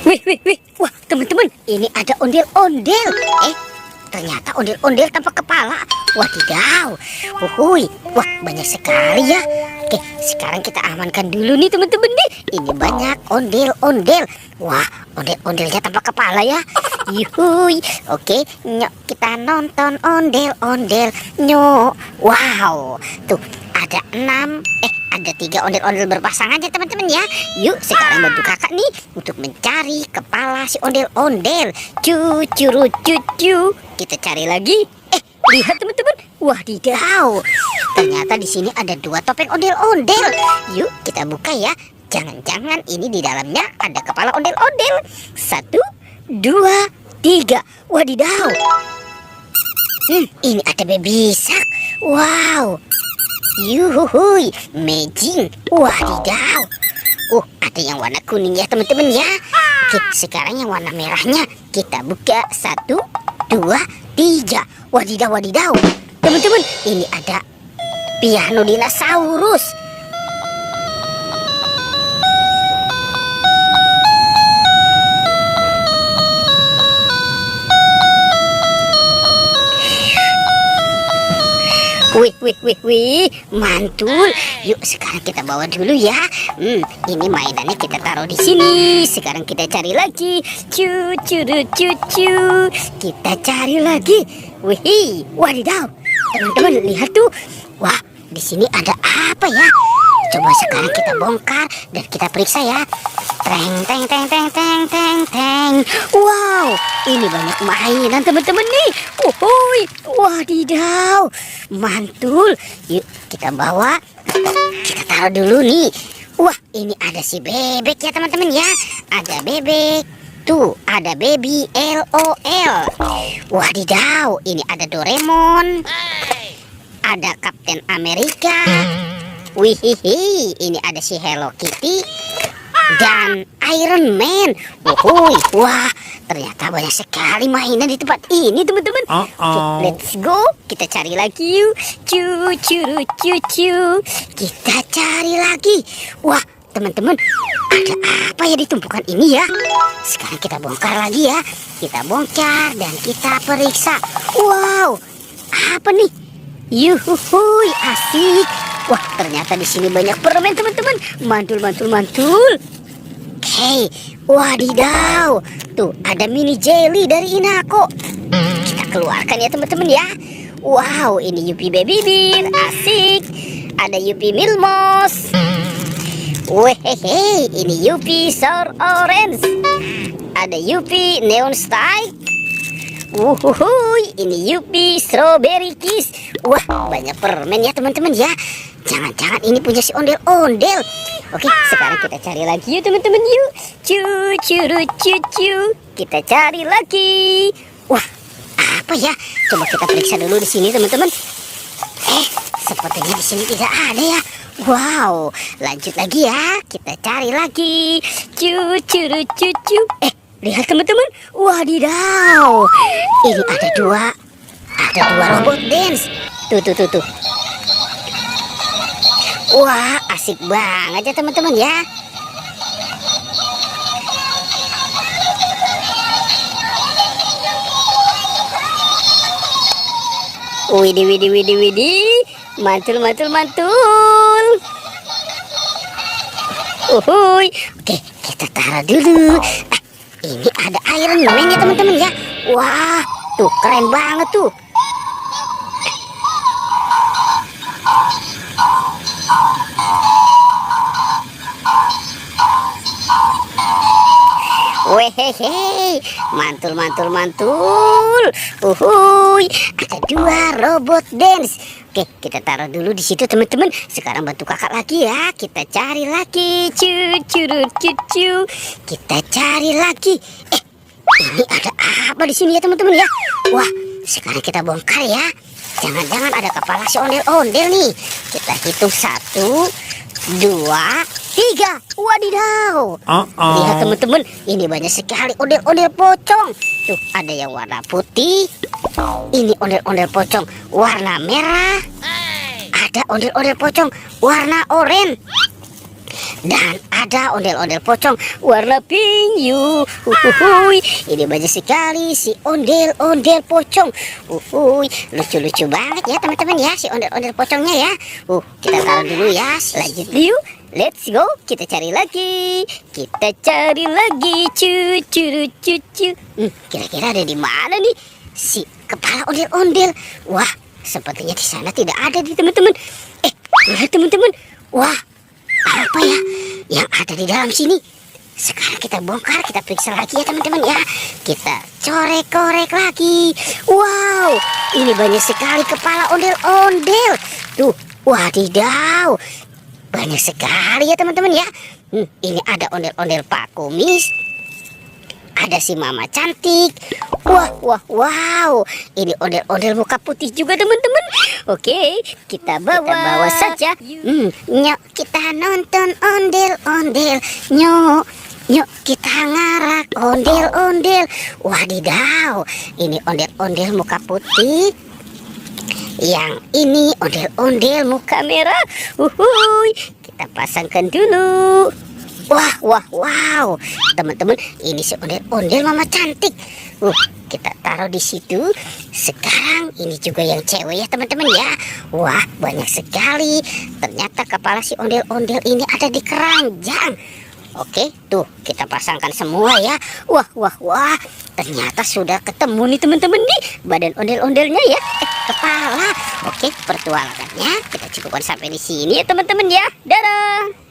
Wih. Wah, teman-teman, ini ada ondel-ondel. Ternyata ondel-ondel tanpa kepala. Wadidaw. Wah, banyak sekali ya. Oke, sekarang kita amankan dulu nih teman-teman nih. Ini banyak ondel-ondel. Wah, ondel-ondelnya tanpa kepala ya. Yuhui. Oke, nyok kita nonton ondel-ondel. Nyok. Wow. Tuh, ada 6. Ada 3 ondel-ondel berpasangan ya teman-teman ya. Yuk sekarang bantu kakak nih untuk mencari kepala si ondel-ondel. Cucu. Kita cari lagi. Lihat teman-teman. Wadidaw. Ternyata di sini ada 2 topeng ondel-ondel. Yuk kita buka ya. Jangan-jangan ini di dalamnya ada kepala ondel-ondel. 1, 2, 3. Wadidaw. Ini ada baby shark. Wow. Yuhuhui, magic. Wadidaw. Ada yang warna kuning ya teman-teman ya. Oke, sekarang yang warna merahnya kita buka. 1, 2, 3. Wadidaw. Teman-teman, ini ada piano dinosaurus. Wih, mantul. Yuk sekarang kita bawa dulu ya. Ini mainannya kita taruh di sini. Sekarang kita cari lagi. Cucu. Kita cari lagi. Wih, wadidaw. Teman-teman lihat tuh. Wah, di sini ada apa ya? Coba sekarang kita bongkar dan kita periksa ya. Teng. Wow, ini banyak mainan teman-teman nih. Wadidaw, mantul. Yuk kita bawa. Kita taruh dulu nih. Wah, ini ada si bebek ya teman-teman ya. Ada bebek. Tuh, ada baby LOL. Wadidaw, ini ada Doraemon. Ada Captain America. Wihihi, ini ada si Hello Kitty dan Iron Man. Wah, ternyata banyak sekali mainan di tempat ini teman-teman. Let's go, kita cari lagi yuk. Cucu. Kita cari lagi. Wah, teman-teman, ada apa ya di tumpukan ini ya? Sekarang kita bongkar lagi ya. Kita bongkar dan kita periksa. Wow, apa nih? Yuhuhui, asik. Wah, ternyata di sini banyak permen teman-teman. Mantul. Oke, wadidaw. Tuh, ada mini jelly dari Inako. Kita keluarkan ya teman-teman ya. Wow, ini Yupi Baby Bear, asik. Ada Yupi Milmos. Wehehe, ini Yupi Sour Orange. Ada Yupi Neon Style. Ini Yupi Strawberry Kiss. Wah, banyak permen ya teman-teman ya. Jangan-jangan ini punya si ondel-ondel. Oke, sekarang kita cari lagi yuk teman-teman yuk. Cucu. Kita cari lagi. Wah, apa ya? Coba kita periksa dulu di sini teman-teman. Sepertinya di sini tidak ada ya. Wow, lanjut lagi ya. Kita cari lagi. Cucu. Lihat teman-teman. Wadidaw. Ini ada dua robot dance. Tuh. Wah, asik banget ya teman-teman ya. Widih. Mantul. Oke, kita taruh dulu. Ini ada Iron Man ya teman-teman ya. Wah, tuh keren banget tuh. Wehehe, mantul. Ada 2 robot dance. Oke, kita taruh dulu di situ teman-teman. Sekarang bantu kakak lagi ya. Kita cari lagi. Cucu. Kita cari lagi. Ini ada apa di sini ya teman-teman ya? Wah, sekarang kita bongkar ya. Jangan-jangan ada kepala si ondel-ondel nih. Kita hitung 1, 2, 3. Wadidaw. Lihat teman-teman, ini banyak sekali ondel-ondel pocong. Tuh, ada yang warna putih. Ini ondel-ondel pocong warna merah. Ada ondel-ondel pocong warna oranye. Dan ada ondel-ondel pocong warna pink. Uhuy, ini banyak sekali si ondel-ondel pocong. Lucu-lucu banget ya teman-teman ya si ondel-ondel pocongnya ya. Kita taruh dulu ya. Lanjut yuk. Let's go, kita cari lagi. Kita cari lagi. Cucu. Kira-kira ada di mana nih si kepala ondel-ondel? Wah, sepertinya di sana tidak ada nih teman-teman. Lihat teman-teman. Wah, apa ya yang ada di dalam sini? Sekarang kita bongkar, kita periksa lagi ya teman-teman ya. Kita korek-korek lagi. Wow, ini banyak sekali kepala ondel-ondel. Tuh, wadidaw. Banyak sekali ya teman-teman ya. Ini ada ondel-ondel Pak Kumis. Ada si Mama Cantik. Wow. Ini ondel-ondel muka putih juga teman-teman. Oke, kita bawa saja. Nyok, kita nonton ondel-ondel. Nyok, kita ngarak ondel-ondel. Wadidaw, ini ondel-ondel muka putih. Yang ini ondel-ondel muka merah. Kita pasangkan dulu. Wow, teman-teman, ini si ondel-ondel Mama Cantik. Kita taruh di situ. Sekarang ini juga yang cewek ya teman-teman ya. Wah, banyak sekali. Ternyata kepala si ondel-ondel ini ada di keranjang. Oke, tuh kita pasangkan semua ya. Wah, ternyata sudah ketemu nih teman-teman nih badan ondel-ondelnya ya. Kepala. Oke, pertualangannya kita cukupkan sampai di sini ya teman-teman ya. Dadah.